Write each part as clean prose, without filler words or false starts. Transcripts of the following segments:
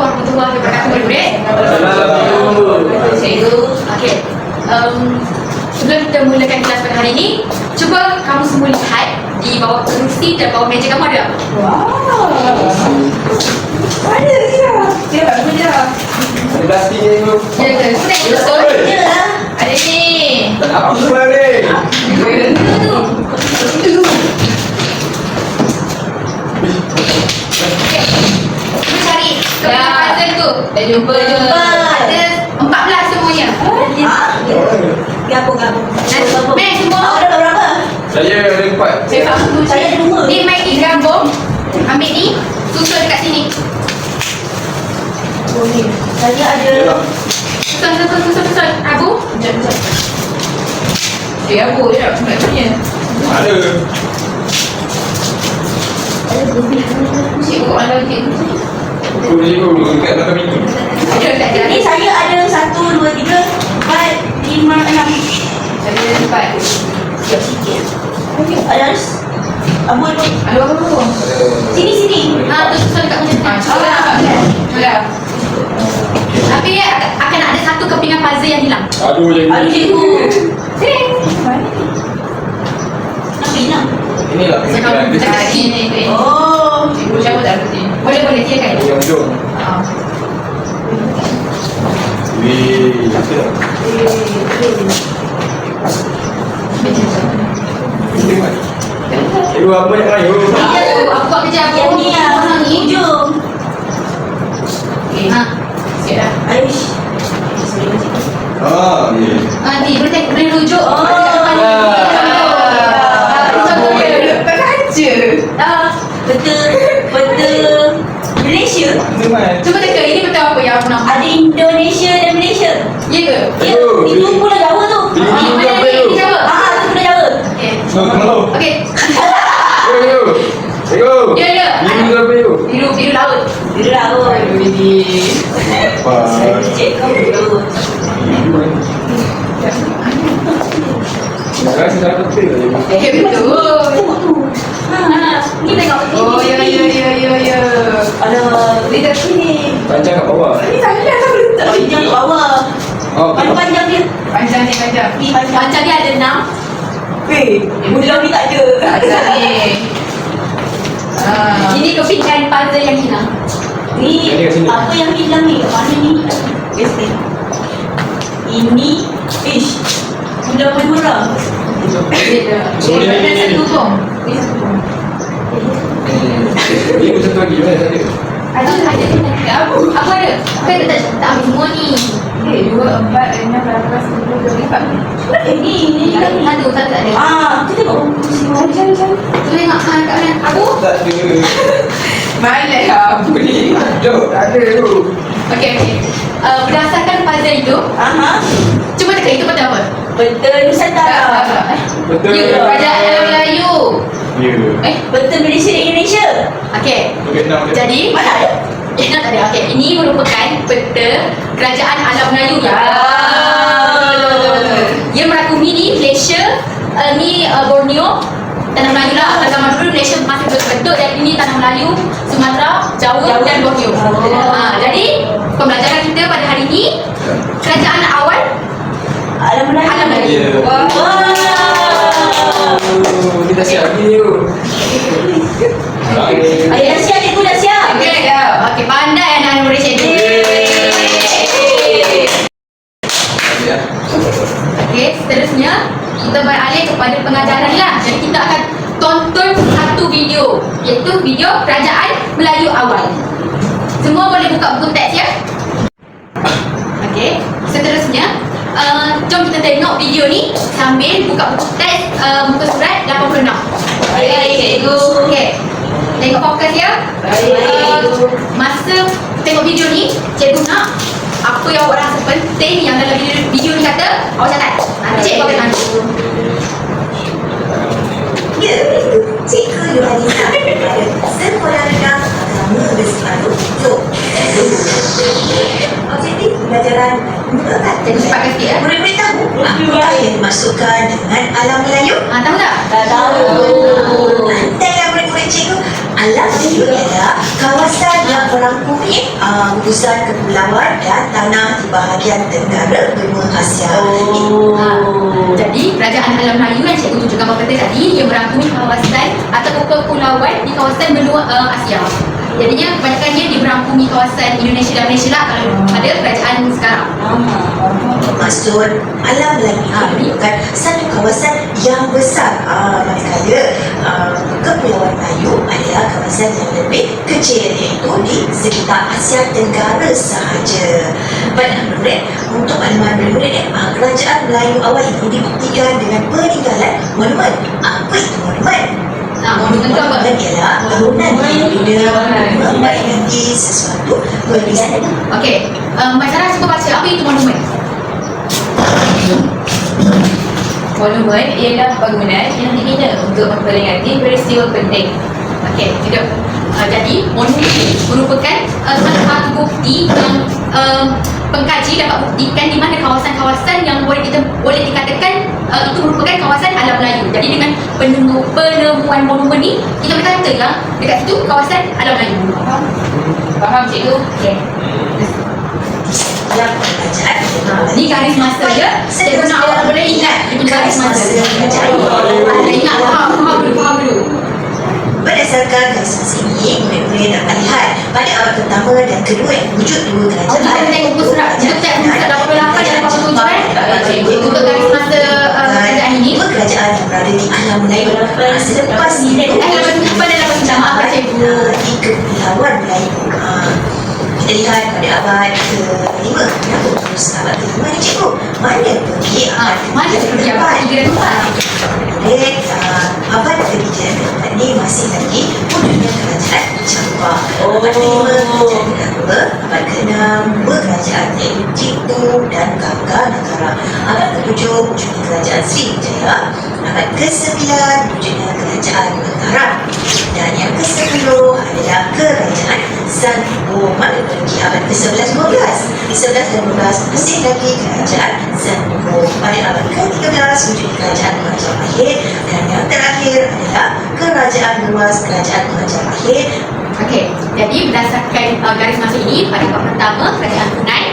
warahmatullahi wabarakatuh, murid-murid. Okey. Sebelum kita mulakan kelas pada hari ini, cuba kamu semua lihat di bawah kerusi dan bawah meja kamu ada. Ada dia. Dia bagus je. Ada plastik ni tu. Ya ke? Kita tengok betul. Ada ni. Apa semua ni? Kita cari kepada puzzle tu. Dah jumpa. Ada 14 semuanya. Gabung-gabung. Main semua. Awak dapat berapa? Saya ada 4. Saya faham. Saya ada 2. Ni main ni gabung. Ambil ni. Susun dekat sini. Saya ada. Susun. Abu. Abu je sebenarnya. Ada. Cikgu ada cikgu. Cikgu dekat belakang pintu. Ini saya ada 1, 2, 3, 4, 5, 6. Saya ada 4. Siap sikit. Ada Abu. Aduh. Sini. Tu susun dekat macam ni. Tapi akan ada satu kepingan puzzle yang hilang. Aduh Aduh cikgu. Sini. Nak hilang. Inilah Sekarang kita kat sini. Oh. Cikgu cabut tak berhenti. Boleh silakan. yang hujung. Wih, apa dah? Cikgu apa nak rayu? Aku buat kerja aku. Yang ni Orang ni. hujung. Sikit dah. Aish. Ya. Ni boleh rujuk. Betul Malaysia. Cuba teka, ini betul apa yang aku nak? Ada Indonesia dan Malaysia. Ya ke? Ya, itu Pulau Jawa tu. Mana ni? Ini Jawa? Itu Pulau Jawa. Okey. Hello. Okey. Cikgu. Ya. Biru apa tu? Biru laut. Biru laut. Aduh, ini. Saya cek kau dulu. Sekarang saya dapat betul. Betul. Tengok tu. Ni tengok. Oh, ya. Aduh, dia kat sini. Panjang kat bawah. Ini panjang tak boleh letak panjang kat bawah. Oh, Panjang dia. Panjang ni panjang. Ni panjang. Panjang dia ada 6. Mudah ni tak ada. Tak ada ni. Ini kepingan puzzle yang hilang. Ni Jadi kat sini. apa yang hilang ni? Kat mana ni? Biasa. Ini ish. Sudah murah. Dia ada satu bom. Ni satu bom. Ini satu lagi mana tak ada? Ada. Aku ada. Kan tak ambil semua ni. 2, 4, 6, 8, 10, 12, 14. Ni Satu tak ada. kita tengok. Cari. Tu tengok kat mana? Aku? Tak ada. Mana aku ni? Jom, tak ada tu. Okey. Berdasarkan puzzle itu, cuba teka itu betul apa? Betul Nusantara. Betul. Ya, kerajaan Melayu. Ya. Betul Malaysia dan Indonesia. Okey. Vietnam dia. Jadi, Mana ada? tak ada. Okey, ini merupakan peta kerajaan alam Melayu ya. Ia merakumi ni Malaysia, ni Borneo, Tanah Melayu lah. Zaman dulu Malaysia masih bentuk dan ini Tanah Melayu, Sumatera, Jawa dan Borneo. Jadi pembelajaran kita pada hari ini kerajaan awal Alam Melayu. alam Melayu. Ya. Kita siap ni tu. Adik dah siap, cikgu dah siap. Okey, pandai anak Malaysia ni. Okey, seterusnya kita beralih kepada pengajaran lah. Jadi kita akan tonton satu video, iaitu video kerajaan Melayu awal. Semua boleh buka buku teks ya. Okey, seterusnya jom kita tengok video ni sambil buka buku teks muka surat 86. Baik, cikgu. Okey. Tengok fokus ya. Masa tengok video ni, cikgu nak apa yang awak rasa penting yang dalam video ni kata, awak catat. Nanti cikgu akan tanya. Ya, itu Cikgu Yohanita daripada Sekolah Rendah Agama Bersepadu Jom. Objektif pembelajaran merupakan Cikgu cepatkan sikit ya. murid-murid tahu apa yang dimasukkan dengan alam Melayu. Tahu tak? Tak tahu. Pandailah murid-murid cikgu. Alam Melayu adalah kawasan yang merangkumi pusat kepulauan dan tanah di bahagian tenggara benua Asia. Jadi kerajaan alam Melayu yang cikgu tunjukkan bapa kata tadi, ia merangkumi kawasan atau kepulauan di kawasan benua Asia. Jadinya kebanyakan dia merangkumi kawasan Indonesia dan Malaysia lah kalau pada kerajaan sekarang. Maksud alam Melayu ini bukan satu kawasan yang besar, manakala kepulauan Melayu adalah kawasan yang lebih kecil, iaitu di sekitar Asia Tenggara sahaja. Baiklah murid, untuk makluman murid, kerajaan Melayu awal ini dibuktikan dengan peninggalan monumen. Apa itu monumen? Monumen tu apa? Ialah bangunan yang bila memperingati sesuatu perniagaan. Okey, Mak Sarah cuba baca apa itu monumen? Monumen ialah bangunan yang dibina untuk memperingati peristiwa penting. Okey, tidak. Jadi monumen ini merupakan salah satu bukti yang pengkaji dapat buktikan di mana kawasan-kawasan yang boleh dikatakan itu merupakan kawasan alam Melayu. Jadi dengan penemuan monumen ni, kita boleh kata yang dekat situ kawasan alam Melayu. Faham cikgu? Okey. Yang kerajaan Ni garis masa dia. Cikgu nak awak boleh ingat itu garis masa. Ingat, faham dulu. Berdasarkan garis masa ini, murid-murid dapat lihat pada abad pertama dan kedua yang wujud dua kerajaan. Kita tengok buku surat. Kita tengok buku surat 88 dan 87 untuk garis masa kerajaan ini. Dua kerajaan yang berada di alam Melayu. Selepas itu, Maaf cikgu. di kepulauan Melayu. Kita lihat pada abad ke-5. Kenapa terus abad ke-5 ni cikgu? Mana pergi abad Mana pergi abad ke-3 dan Murid, abad ke-3 dan ke-4 ni masih lagi wujudnya kerajaan campur. Abad ke-5 kerajaan kedua, abad ke-6 dua kerajaan iaitu Cipto dan Gangga Negara. Abad ke-7 wujudnya kerajaan Sriwijaya. Abad ke-9 wujudnya kerajaan Mataram. Dan yang ke-10 adalah kerajaan Zanbo. Mana pergi abad ke-11, 12. Di 11 dan 12 masih lagi kerajaan Zanbo. Pada abad ke-13 wujudnya kerajaan Majapahit. Dan yang terakhir adalah kerajaan luas kerajaan Majapahit. Okey, jadi berdasarkan garis masa ini, pada abad pertama kerajaan Brunei,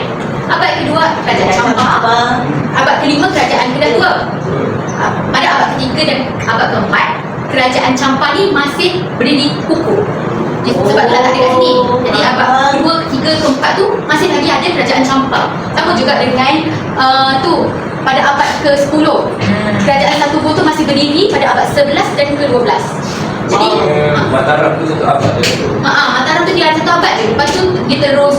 abad kedua kerajaan Champa, abad kelima kerajaan Kedah. Pada abad ketiga dan abad keempat, kerajaan Champa ni masih berdiri kukuh. Sebab tak ada kat sini. Jadi abad kedua, ketiga, keempat tu masih lagi ada kerajaan Champa. Sama juga dengan pada abad ke-10. Kerajaan Satu tu masih berdiri pada abad 11 dan ke-12. Jadi Mataram tu satu abad je tu. Mataram tu dia ada satu abad je. Lepas tu dia terus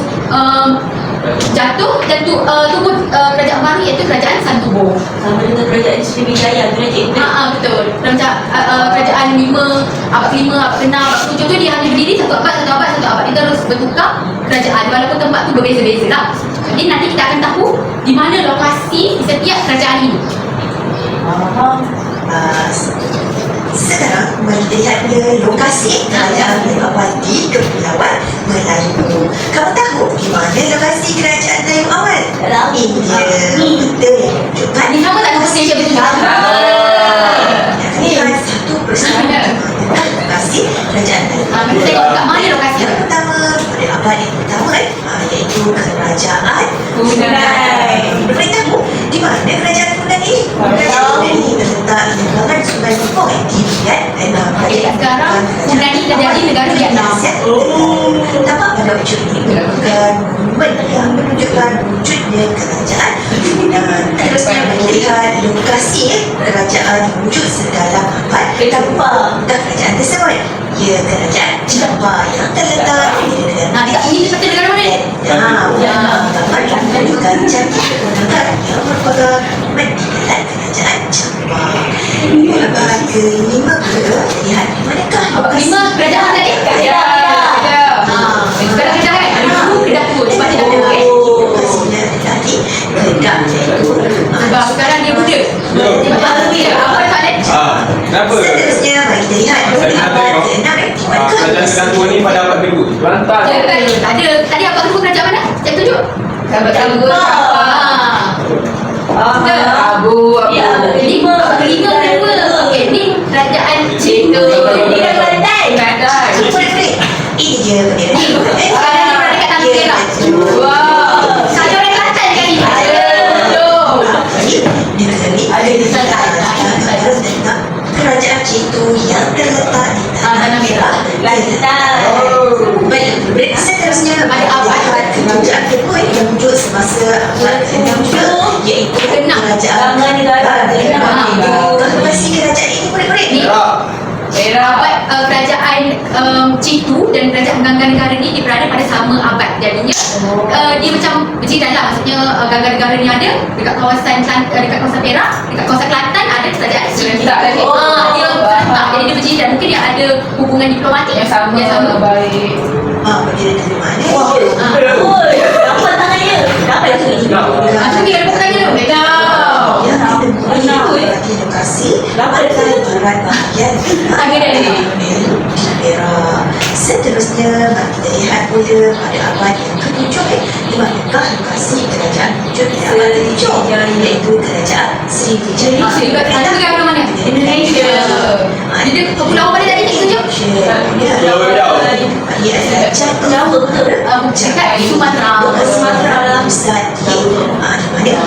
jatuh dan tumbuh kerajaan baru iaitu kerajaan Santobo. Sama dengan kerajaan Sriwijaya tu lah cikgu. Betul. Macam kerajaan abad ke-5, abad ke-6, abad ke-7 tu dia hanya berdiri satu abad. Dia terus bertukar kerajaan walaupun tempat tu berbeza-beza lah. Jadi nanti kita akan tahu di mana lokasi di setiap kerajaan ini. Sekarang mari kita lihat lokasi kerajaan Melayu awal di kepulauan Melayu. Kamu tahu di mana lokasi kerajaan Melayu awal? Ini dia peta yang menunjukkan Ni sama tak lokasi yang betul? Yang lihat satu persatu lokasi kerajaan Melayu. Kita tengok kat mana lokasi Yang pertama, pada abad yang pertama iaitu kerajaan Brunei. Boleh tahu di mana kerajaan Brunei ini? Brunei ini terletak di belakang Sungai Mekong di Vietnam. Sekarang Brunei ni terjadi negara Vietnam. Tampak pada wujud ini merupakan monumen yang menunjukkan wujudnya kerajaan. Dan terusnya melihat lokasi kerajaan wujud sedalam abad Champa. kerajaan tersebut. Ya, kerajaan Champa yang terletak di negara Dekat sini seperti negara mana ni? dapat menunjukkan cantik kemenangan yang merupakan peninggalan kerajaan Champa. Abad ke-5 lihat di manakah Abad ke-5 kerajaan mana tadi? Kedah. Sekarang Kedah kan? Dulu Kedah tu sebab dia ada kan? lokasinya adalah di Kedah iaitu Sebab sekarang dia muda. Apa soalan? Kenapa? seterusnya mari kita lihat Saya nak abad tengok. ke-6 di Kerajaan manakah Kedah ni pada abad kedua. Berantas. Ada. Tadi abang kedua kerajaan mana? Saya tunjuk. Abad kedua. kerajaan kedua yang wujud semasa abad ke-6 juga, iaitu kerajaan lokasi kerajaan ini murid-murid. Abad kerajaan Citu dan kerajaan Gangga Negara ni dia berada pada sama abad. Jadinya dia macam berjiran lah. Maksudnya Gangga Negara ni ada dekat kawasan Perak, dekat kawasan Kelantan ada kerajaan Citu. Dia serentak. Jadi dia berjiran. Mungkin dia ada hubungan diplomatik yang sama. Baik. Berdiri dari mana? Oi, dapat tangannya. Dapat tu. Macam ni ada bukan dia. Di lokasi barat bahagian Perak. Seterusnya mari kita lihat pula pada abad yang ke-7 di manakah lokasi kerajaan wujud pada abad ke-7, iaitu kerajaan Sriwijaya. Ada negara mana? Indonesia. Dia kepulauan mana tadi cikgu je? Ia adalah Jawa Dekat Sumatera. Sumatera pusat di mana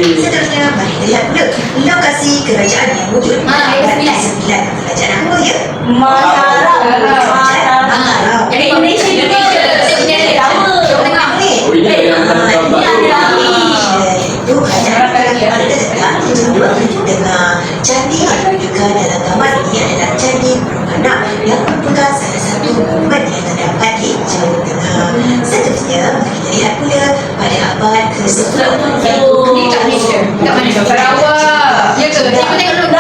seterusnya mari kita lihat pula lokasi kerajaan yang wujud pada abad ke-9. Kerajaan apa ya? Mataram. Jadi Indonesia juga. Jawa Tengah. Itu kerajaan dengan candi yang ditunjukkan dalam gambar ini adalah candi Prambanan yang merupakan salah satu monumen yang terdapat di Jawa Tengah. Seterusnya mari kita lihat pula pada abad ke-10 Ni kat Malaysia. Kat mana? Sarawak. Ya ke? Cikgu tengok dulu.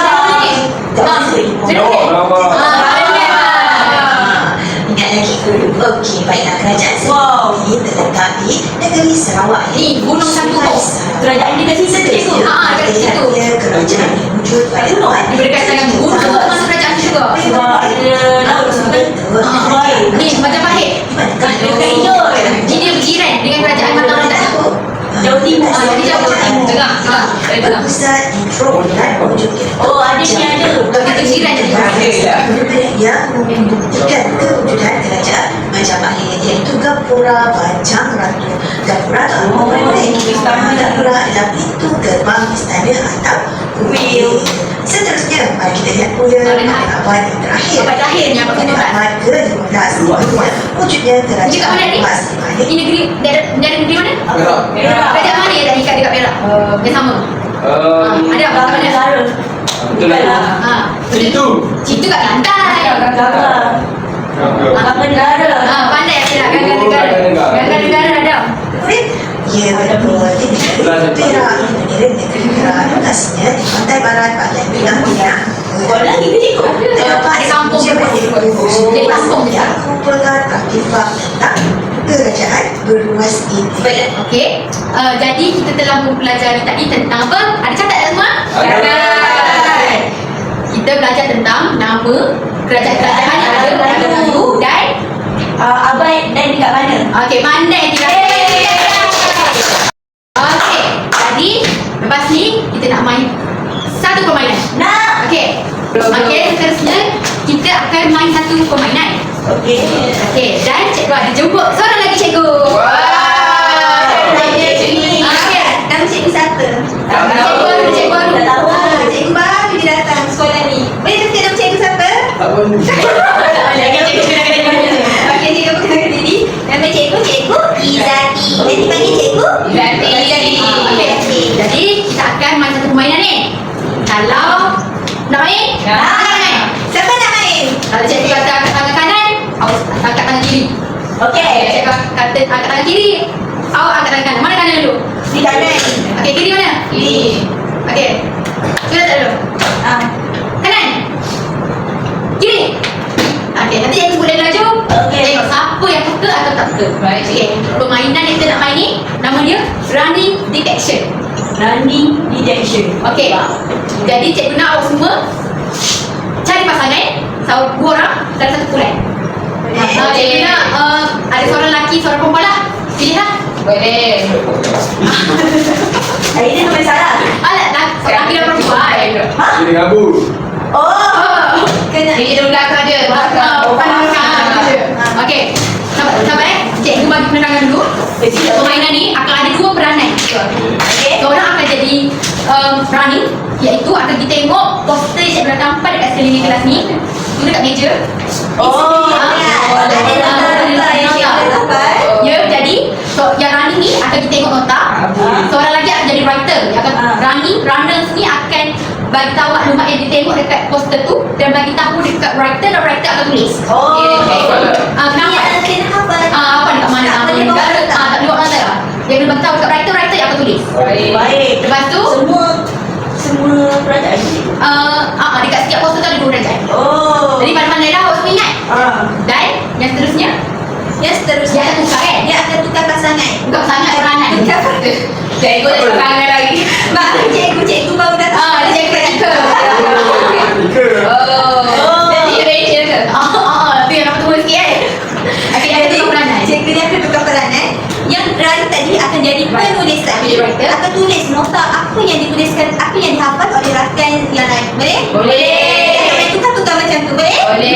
Ingat lagi ke? Okey, baiklah, kerajaan sendiri terletak di negeri Sarawak. Ni Gunung Sanggup. Kerajaan dia kat situ cikgu. Kat situ. Kerajaan yang wujud pada abad Dia berdekatan dengan gunung masuk kerajaan juga. Sebab ada laut sebenarnya. Ni Majapahit. Dekat Indon. Jadi dia berjiran dengan kerajaan Mataram tak tahu. Jauh Timur. Jadi Jawa Timur. Tengah. berpusat di Trawulan wujudnya. Oh, ada ni ada. Kita berjiran jadi. Yang membuktikan kewujudan kerajaan Majapahit, iaitu Gapura Bajang Ratu. Gapura atau Gapura adalah pintu gerbang istana atap kuil. Seterusnya mari kita lihat pula abad yang terakhir. Abad terakhir ni apa pada kena abad ke-15 wujudnya kerajaan mana ni? emas di mana? Ini negeri dari negeri mana? Perak. Kerajaan mana yang dah ikat dekat Perak? Yang sama. Ada apa mana? Betul lah. Situ. Situ kat Kelantan. Negara. Pandai aku nak Gangga Negara. Gangga Negara ada. Ya, betul. Di negeri Perak, negeri Perak, lokasinya di pantai barat bagian Pinang Pinang. Sekolah kita cikgu. Ada kampung je. Jadi kampung je. Yang merupakan artifak tentang kerajaan berluas ini. Baik, okey. Jadi kita telah mempelajari tadi tentang apa? Ada catat tak semua? Ada. Kita belajar tentang nama kerajaan-kerajaan yang ada pada dulu dan Abad dan dekat mana? okey, mana yang tidak. Okey, jadi lepas ni kita nak main satu permainan. Nak. Okey. Okey, seterusnya kita akan main satu permainan. Okey. Okey, dan cikgu ada jemput seorang lagi cikgu. Okey, nama cikgu siapa? Cikgu baru. Tak tahu. Cikgu baru dia datang sekolah ni. Boleh tanya nama cikgu siapa? Tak boleh. Okey, cikgu kenalkan diri mana? Okey, cikgu kenalkan diri. Nama cikgu Izati. Dan dipanggil cikgu Izati. Okey, jadi kita akan main satu permainan ni. Kalau nak main? Nak main. Siapa nak main? Kalau cikgu kata angkat tangan kanan, awak angkat tangan kiri. Okey. Cikgu kata angkat tangan kiri, awak angkat tangan kanan. Mana kanan dulu? Di kanan. Okey, kiri mana? Kiri. Okey. Cuba tak dulu. Kanan. Kiri. Okey, nanti cikgu boleh laju. Okey. Tengok siapa yang suka atau tak suka. Baik. Okey. Permainan yang kita nak main ni nama dia running detection. Running detection. Okey. Jadi cikgu nak awak semua cari pasangan dua orang dalam satu kumpulan. Cikgu nak ada seorang lelaki, seorang perempuan lah. Pilih lah. Boleh. Hari ni sampai salah. Alah, seorang lelaki dan perempuan. Jadi ngabur. Oh. Kena. Ini dia belakang je. Okey. Sabar. Cikgu bagi penerangan dulu. Permainan ni akan ada dua peranan. Okey. Seorang akan jadi running, iaitu akan kita tengok poster yang bertampak dekat sekeliling kelas ni. guna kat meja. Oh, Ah, ada nota yang cikgu dapat. Ya, jadi yang running ni akan kita tengok nota. Seorang lagi akan jadi writer. Yang akan runners ni akan bagi tahu maklumat yang ditengok dekat poster tu dan bagi tahu dekat writer dan writer akan tulis. Oh. Okay. Kenapa? Kena hafal. Apa dekat mana? Tak boleh bawa nota. Tak boleh bawa nota lah. Dia kena bagi tahu dekat writer yang akan tulis. Baik. Lepas tu, Semua kerajaan cikgu. dekat setiap poster tu ada 2 kerajaan. Oh. Jadi mana-mana dah awak semua ingat. Dan yang seterusnya, Yang seterusnya dia akan tukar kan? dia akan tukar pasangan. Bukan sangat peranan. Cikgu dah tukar lagi. Mak, cikgu baru datang. Dia jadi praktikal. Oh. Jadi arrange ke? Tu yang nak tunggu sikit kan? Okay, dia ada tukar peranan. Cikgu ni akan tukar peranan. Yang running tadi akan jadi penulisan. Jadi writer. Akan tulis nota apa yang dituliskan, apa yang dihafal oleh rakan yang lain. Boleh? Boleh. Yang tukar-tukar macam tu. Boleh? Boleh.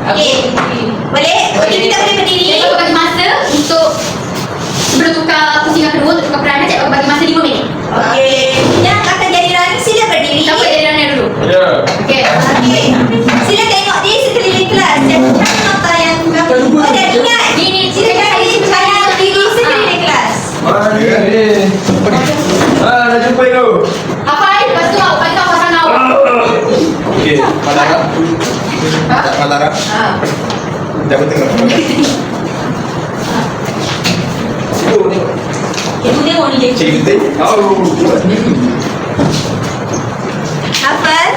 Okey. Boleh? Okey, kita boleh berdiri. Cikgu akan bagi masa untuk sebelum tukar pusingan kedua untuk tukar peranan, cikgu akan bagi masa 5 minit. Okey. Yang akan jadi running sila berdiri. Siapa jadi runner dulu? Ya. Okay. Okey. Sila tengok di sekeliling kelas. Jangan cari nota yang oh, dan ingat. Ini Sila cari diri sekeliling kelas. Mana ni? Dah jumpa tu. Apa? Lepas tu awak bagi tahu pasangan awak. Okey, Madara. Madara. Jangan tengok. Cikgu tengok. Cikgu tengok ni cikgu. Cikgu tengok. Hafal.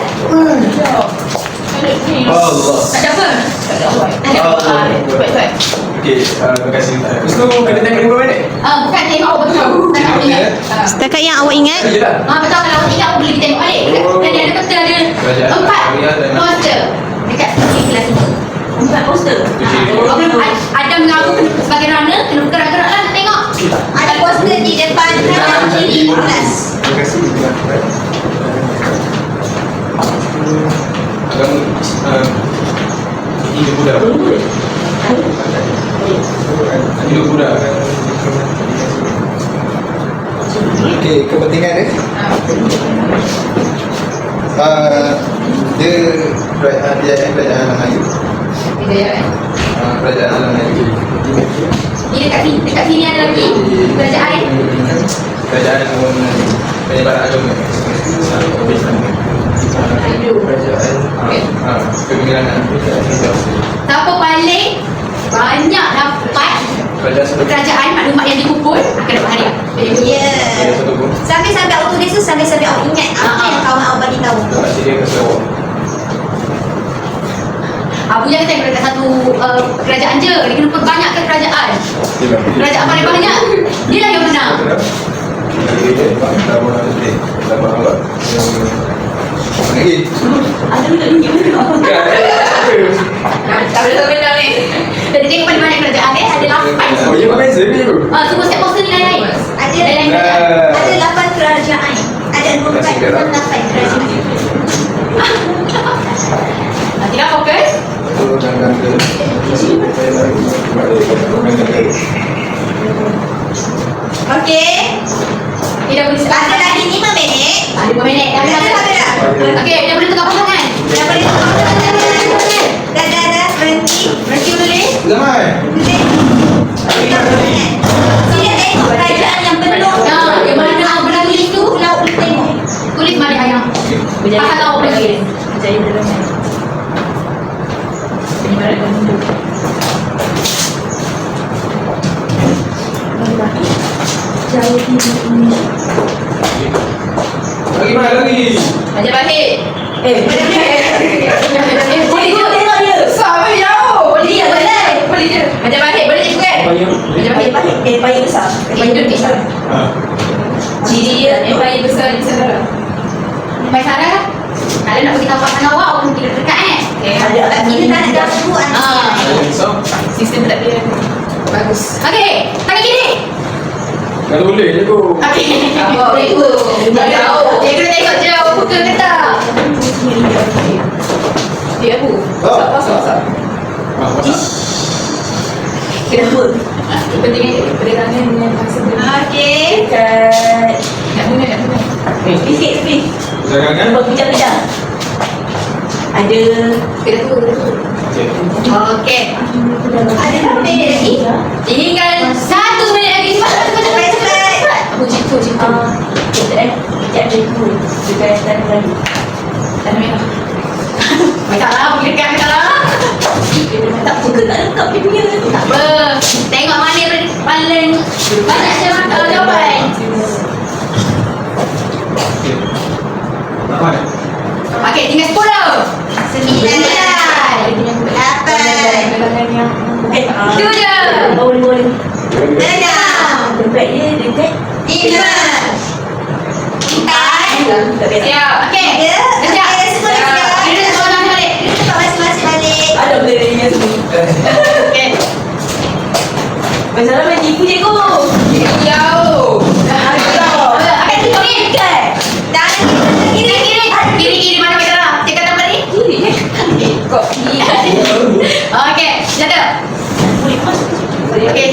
Allah. Tak ada apa? Ada apa? Cepat. Okey, terima kasih. Lepas tu kena tengok 5 minit. Bukan tengok awak betul. Tak nak ingat. Setakat yang awak ingat. Saja dah. Betul kalau awak ingat awak boleh pergi tengok balik. Dan dia ada kata ada 4 poster dekat kelas ini. 4 poster. Ada mengaku sebagai runner, kena bergerak-gerak lah nak tengok. Ada poster di depan di kelas. Terima kasih. Ini budak. Ini budak. Okey, kepentingan dia. Dia kerajaan alam Melayu. Kerajaan alam Melayu. Ini dekat sini ada lagi kerajaan. Kerajaan penyebaran agama. Kerajaan kegemilangan. Siapa paling banyak dapat kerajaan maklumat yang dikumpul akan dapat hadiah. Ya. Sambil-sambil awak tulis tu, sambil-sambil awak ingat apa yang kawan awak bagi tahu. Kasih dia ke Sarawak. Abu yang kata dekat satu kerajaan je. Dia kena perbanyakkan kerajaan. Kerajaan paling banyak, dia lah yang menang. Lagi. Ada tunjuk dulu. Tak boleh menang ni. Jadi tengok paling banyak kerajaan ada 8. Oh, ya beza ni tu. Semua setiap poster ni lain-lain. Ada Lain-lain kerajaan. 8 kerajaan. Ada 8 kerajaan. Tidak fokus. Okey. Tidak boleh Ada lagi 5 minit. 5 minit. Dah Dah boleh. dah. Okey, dah boleh tukar pasangan. Dah boleh. Dah. Berhenti. Berhenti boleh? Zaman. Sila tengok kerajaan yang belum. Yang mana awak pernah tulis tu? Pulau boleh tengok. Tulis mana ayam. Pasal awak boleh tulis. Berjaya dalam Lagi mana lagi? Ajar balik. Boleh je. Tengok dia. Sampai jauh. Boleh je. Boleh je. Ajar balik. Boleh je kan? Ajar balik. Payung besar. Payung besar. Ciri dia payung besar di sana. Baik Sarah. Kalau nak beritahu pasangan awak, awak mungkin dekat kan? Ada. Kita tak nak ganggu anak. Sistem tak dia. Bagus. Okey, tangan kiri. Kalau boleh je tu. Okey. Awak boleh tu. Tahu. Dia kena tengok je awak pukul ke tak. Dia apa? Pasal. Kenapa? Pentingnya perdagangan dengan bahasa Okey. nak guna. Sikit, please. Jangan kan? Buat pijak-pijak. Ada. Kena tu. Okey. Ada berapa minit lagi? Tinggal 1 minit lagi. Cepat. Puji. Sekejap cikgu. Dekat tanah lagi. Tanah merah. Macam lah, boleh dekat macam lah. Tak suka tak lengkap dia punya. Tak apa. Tengok mana yang paling banyak jawapan. Apa ni? Okey, tinggal 10. 9. 8. Eh, Itu je. boleh. 6. Tempat dia dekat. 5. 4. Tak biasa. Siap. Okey. Ya. Sekejap. Okey, semua dah siap. Kita semua dah balik. Cepat masing-masing balik. Ada benda dia semua. Okey. Masalah main tipu cikgu. Jauh. Okey, tiga ni. Tangan Kiri mana kita lah? Cik kata apa ni? Kok. Okey, jatuh. Okey.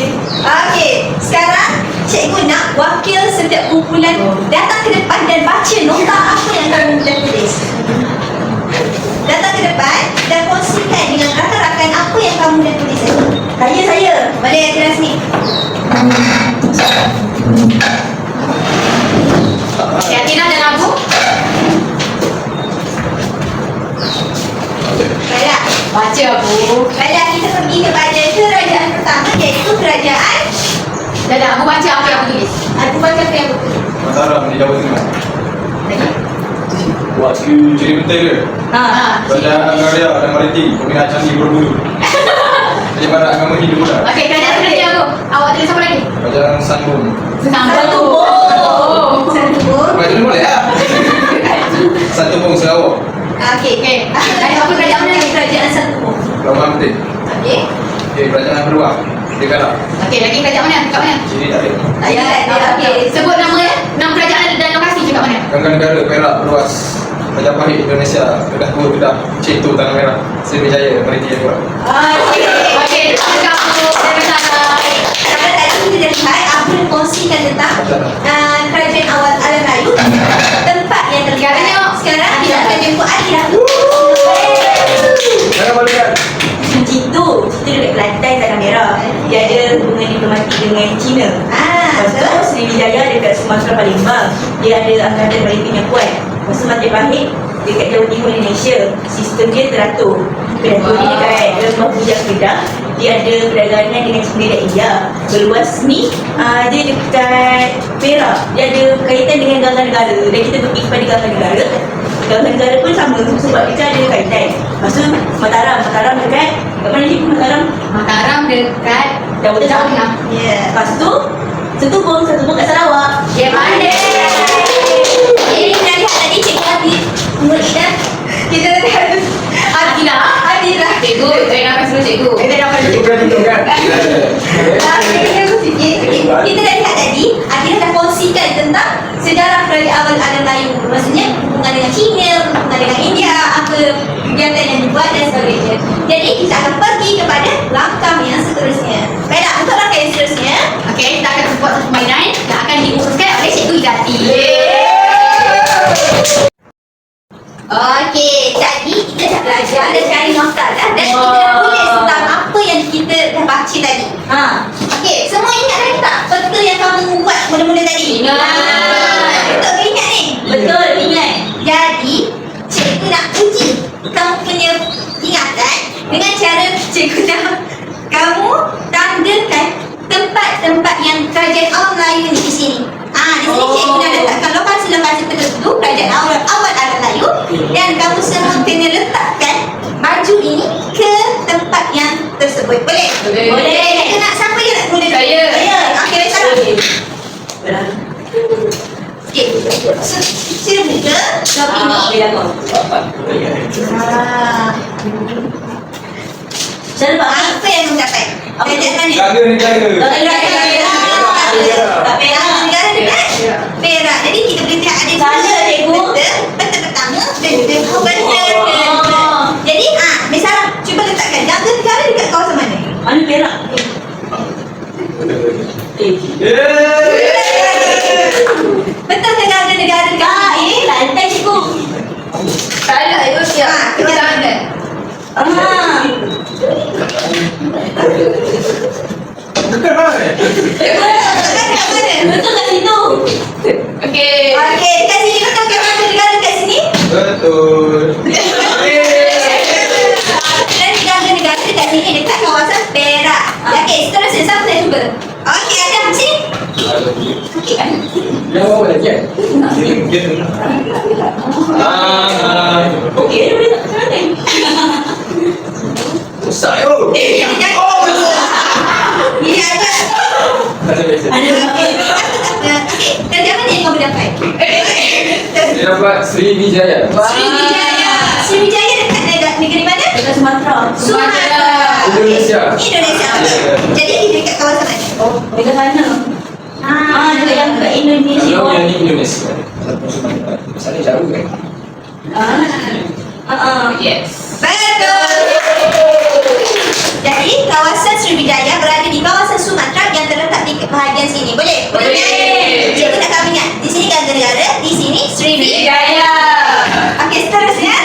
Okey, sekarang cikgu nak wakil setiap kumpulan datang ke depan dan baca nota apa yang kamu dah tulis. Datang ke depan dan kongsikan dengan rakan-rakan apa yang kamu dah tulis tadi. Saya. Balik ke sini. Okey, Atina dan Abu. Baiklah. Baca Abu. Baiklah, kita pergi kepada kerajaan pertama iaitu kerajaan. Dah, Abu baca apa yang aku tulis. Aku baca apa yang betul. Mataram di Jawa Tengah. Buat ciri penting dia. Ha. Kerajaan Karya dan Maritim, Pembinaan Candi Borobudur. Penyebaran agama Hindu pula. Okey, kerajaan kerajaan Abu. Awak tulis apa lagi? Kerajaan Sambung. Satu bom. Kerajaan boleh lah. Satu Bung Sarawak. Okey. Okey. Apa kerajaan mana lagi? Kerajaan satu bom. Pelabuhan Penting. Okey. Okey, kerajaan Beruang. Dia kalah. Okey, lagi kerajaan mana? Cakap mana? Sini tak ada. Okey. Sebut nama ya. Nama kerajaan dan lokasi cakap mana? Gangga Negara, Perak, Perluas. Majapahit, Indonesia. Kedah Tua, Kedah. Cik Tanah Merah. Sriwijaya, Maritim Jawa. Okey. Okey, terima kasih. Terima kasih. Kalau tadi kita dah lihat apa yang kongsikan tentang kerajaan awal alam Melayu, tempat yang terlihat. Sekarang kita akan jemput Akira. Jangan balikan. Cerita dekat Kelantan Tanah Merah. Dia ada hubungan diplomatik dengan China. Lepas tu Sriwijaya dekat Sumatera Palembang. Dia ada angkatan maritim yang kuat. Lepas tu Majapahit dekat Jawa Timur Indonesia. Sistem dia teratur. Kedah Tua ni dekat Lembah Bujang Kedah. Dia ada perdagangan dengan China dan India. Berluas ni dia dekat Perak. Dia ada berkaitan dengan gangga negara. Dan kita pergi kepada gangga negara. Gangga negara pun sama sebab kita ada kaitan. Lepas tu Mataram dekat kat mana ni Mataram? Mataram dekat Jawa Tengah. Ya. Lepas tu satu bom kat Sarawak. Dia pandai. Ini kita dah lihat tadi cikgu Habib. Murid dah. Kita dah lihat Akira. Adira. Cikgu, saya nak kasih cikgu. Itu kan tunjukkan. Kita dah lihat tadi Akira dah kongsikan tentang sejarah kerajaan awal alam Melayu. Maksudnya hubungan dengan China, hubungan dengan India, apa kegiatan yang dibuat dan sebagainya. Jadi kita akan pergi kepada langkah yang seterusnya. Baiklah, untuk langkah yang seterusnya, Okey, kita akan buat satu permainan yang akan diuruskan oleh Cikgu Izati. okey, tadi kita dah belajar dan cari nota dah. Dan kita dah tulis tentang apa yang kita dah baca tadi. Okey, semua ingat lagi tak peta yang kamu buat mula-mula tadi? Ingat. Betul ke ingat ni? Betul, ingat. Jadi, cikgu nak uji kamu punya ingatan dengan cara cikgu nak kamu tandakan tempat-tempat yang kerajaan awal Melayu ni di sini. Di sini cikgu nak letakkan lokasi-lokasi tertentu kerajaan awal alam Melayu dan kamu semua kena letakkan baju ini ke tempat yang tersebut. Boleh? Boleh. Kita nak siapa yang nak mula? Saya. Okey, baik salah. Okey. Sila buka job ini. Bila kau. Saya nampak Apa yang kamu dapat? Kerajaan mana? Jaga negara. Tak Perak negara dekat Perak. Jadi kita boleh lihat ada Sana, cikgu. peta pertama dan juga peta kedua. Jadi misalnya cuba letakkan jaga negara dekat kawasan mana? Mana Perak? Betul negara-negara dekat Lantai cikgu. Tak ada, itu siap. kita Okey, seterusnya siapa nak cuba? Okey, ada sini. Okey. Dia bawa lagi kan? Gitu. Okey, dia boleh tak kerana. Susah yo. Ini ada. Ada biasa. Ada okey. Okey, kerja mana yang kamu dapat? Dia dapat Sriwijaya. Sriwijaya. Sriwijaya dekat negeri mana? Dekat Sumatera. Sumatera. Indonesia. Indonesia. Jadi di dekat kawasan mana? Oh, dekat sana. Dekat yang dekat Indonesia. Kalau yang ni Indonesia. Sana jauh kan? Yes. Betul. Jadi kawasan Sriwijaya berada di kawasan Sumatera yang terletak di bahagian sini. Boleh? Boleh. Cikgu nak kamu ingat. Di sini kan negara, di sini Sriwijaya. Okey, seterusnya.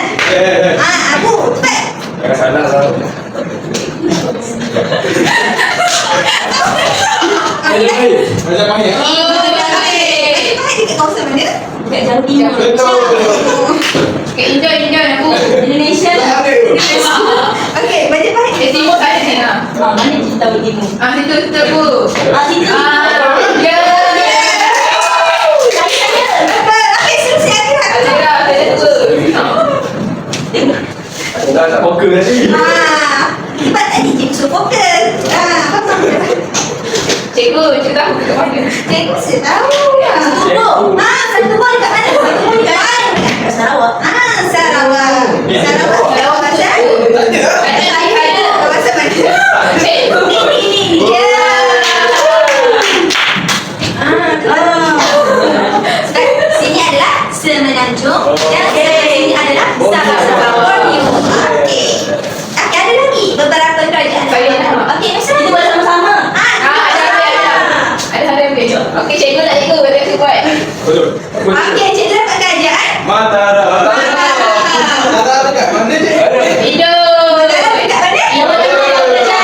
Aku cepat. Jangan salah salah. Macam mahir. Dekat kawasan mana? Dekat Jawa Timur. Betul. Okay, enjoy aku. Indonesia lah. Okey, Majapahit. Timur tak ada sana. Mana cerita Jawa Timur? Situ aku. Situ. Ya. Okey, seterusnya aku. Ada Dah tak fokus tadi. Sebab tadi cikgu suruh fokus. Cikgu, cerita aku dekat mana? Cikgu saya tahu. Cikgu. Satu buah dekat mana? Satu buah dekat mana? Sarawak. Sarawak. Sarawak kawasan? Ada. Kawasan mana? Cikgu. Ini. Ya. Sini adalah Semenanjung dan sini adalah Sabah Borneo. Okey. Ada lagi beberapa kerajaan. Okey, macam Kita mana? buat sama-sama. Ada. Okey, cikgu tak cikgu, boleh aku buat. Betul. Okey, cikgu dapat kerajaan. Matara. Matara dekat mana je? Indo. Dekat mana? Indonesia.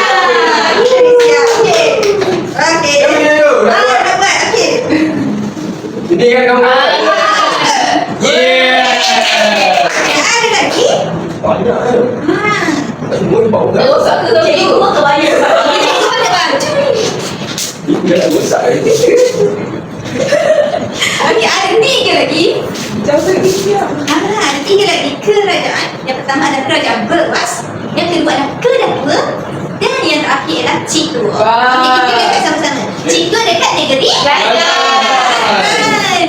Indonesia. Okey. Okey. Yang mana tu? Nak buat. Okey. Ini kan kamu. Yeah. Ada lagi? Banyak ke? Semua ni bau Terus tak? aku tahu Cikgu cikgu. pun kebanyak. Cikgu mana baju ni? Ibu dah tak rosak ni. Okey, ada tiga lagi. Ada tiga lagi kerajaan. Yang pertama adalah kerajaan Beras. Yang kedua adalah Kedapa. Dan yang terakhir adalah Citua. Wah. Okey, kita lihat sama-sama. Citua dekat negeri Kelantan.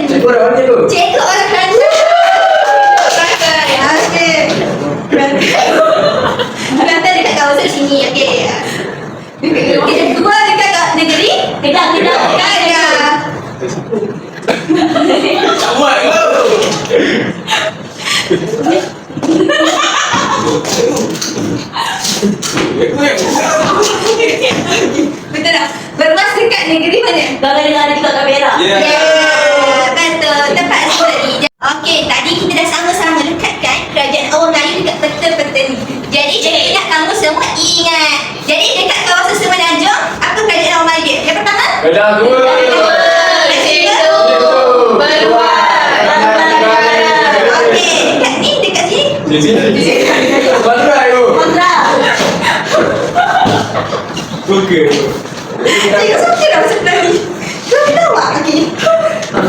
Cikgu dah mana tu? Cikgu orang Kelantan. Okey. Kelantan dekat kawasan sini. Okey. Okey, yang kedua dekat negeri Kedah. Kedah. Tak buat ke? Betul tak? Beras dekat negeri mana? Kalau ada dekat kamera. Ya. Betul. Tepat sekali. Okey, tadi kita dah sama-sama lekatkan kerajaan orang Melayu dekat peta-peta ni. Jadi, cikgu nak kamu semua ingat. Jadi, dekat kawasan Semenanjung, apa kerajaan orang Melayu dia? Yang pertama? Kedah dua. Okey, dekat ni, dekat sini. Di sini. Bandar tu. Kontra. Buka. Cikgu suka dah sebelah ni. Kau tahu tak? Okey.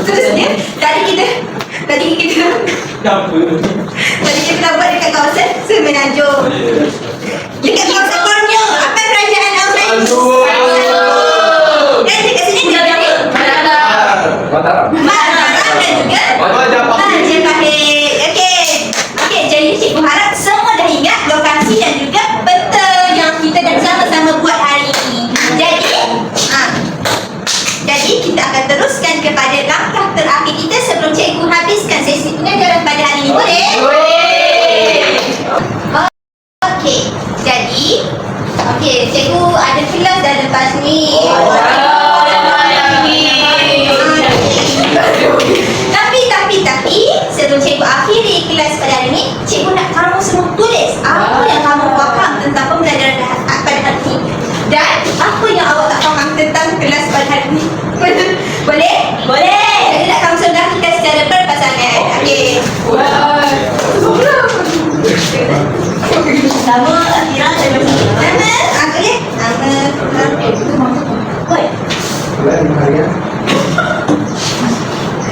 Terusnya, tadi kita Apa? dah buat dekat kawasan Semenanjung. Dekat kawasan Borneo, apa kerajaan orang Melayu? Dan dekat sini dekat ni. Mataram. Mataram dan juga Majapahit. Okey. Okey, jadi cikgu harap semua dah ingat lokasi dan juga peta yang kita dah sama-sama buat hari ini. Jadi kita akan teruskan kepada langkah terakhir kita sebelum cikgu habiskan sesi pengajaran pada hari ini. Boleh? Okey. Jadi, cikgu ada kelas dah lepas ni. Tapi sebelum cikgu akhiri kelas pada hari ini, cikgu nak kamu semua tulis apa yang kamu faham tentang pembelajaran pada hari ini dan apa yang awak tak faham tentang kelas pada hari ini. Boleh? Boleh. Jadi nak kamu semua lakukan secara berpasangan. Okey. Nama Akira dan Nama? Boleh? Nama. Itu masa tu. Oi, Lain hari kan?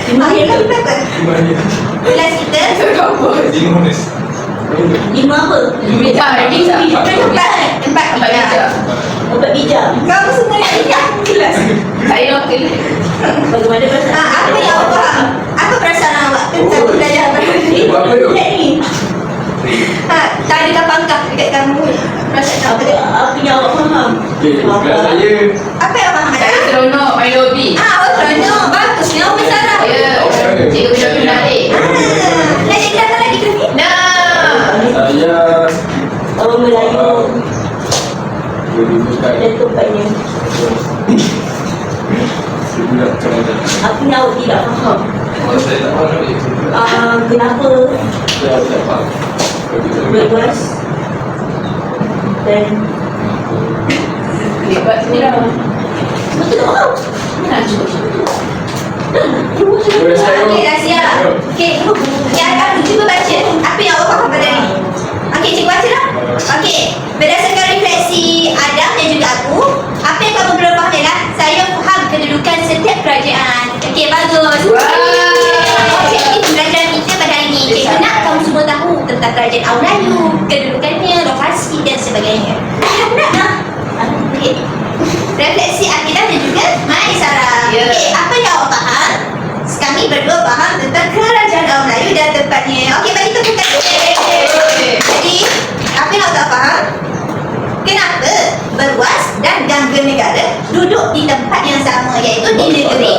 5 hari Kita tu. berapa? Kelas kita Lima minit. 5 apa? Empat Empat ya. meja. 4 bijak. Kamu semua yang kelas. Saya nak pilih. Bagaimana perasaan? Apa yang awak faham? Apa perasaan awak tentang belajar Buat apa tu? Cik ni, Tak ada pangkah dekat kamu. Perasaan apa dia? apa yang awak faham? Okay, kelas saya. Apa yang awak faham? Saya seronok main lobby. Awak seronok. Bagusnya awak bersalah. Ya, cikgu dah menarik. Nak jadi datang lagi ke sini? Nah. Saya Orang Melayu dulu sekali. dan tempatnya. Sebulan macam mana? Apa yang awak tidak faham? Kalau saya tak faham ni. Kenapa Saya tidak faham. berluas dan Buat sini lah. betul tak faham? Nak cuba. Boleh saya? Okey, dah siap. Okey, yang kamu cuba baca. Apa yang awak faham pada hari ini? Okey, cikgu baca lah. Okey, berdasarkan refleksi Adam dan juga aku, apa yang kamu belum faham ialah saya faham kedudukan setiap kerajaan. Okey, bagus. Objektif pembelajaran kita pada hari ini, cikgu nak kamu semua tahu tentang kerajaan Awang Melayu, kedudukannya, lokasi dan sebagainya. Nak? Okey. Refleksi Akidah dan juga Maisarah. Ya. Okey, apa yang awak faham? Kami berdua faham tentang kerajaan Awang Melayu dan tempatnya. Okey, bagi tepukan. Jadi, apa yang awak tak faham? Kenapa Berwas dan Gangga Negara duduk di tempat yang sama, iaitu di negeri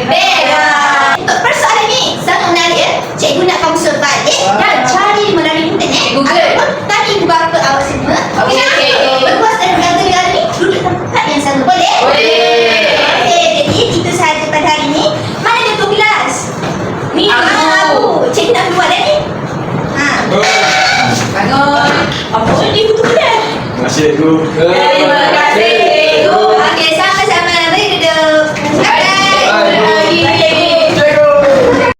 Perak? Untuk persoalan ni sangat menarik ya. Cikgu nak kamu survive dan cari melalui internet Google. ataupun tanya ibu bapa awak semua. Okey, Kenapa okey. Berwas dan Gangga Negara ni duduk tempat yang sama? Boleh? Boleh. Okey, jadi itu sahaja pada hari ni. Mana ketua kelas? Ni Aku. Cikgu nak buat dah ni. Bangun. Apa jadi betul kan? Terima kasih, Cikgu. Terima kasih.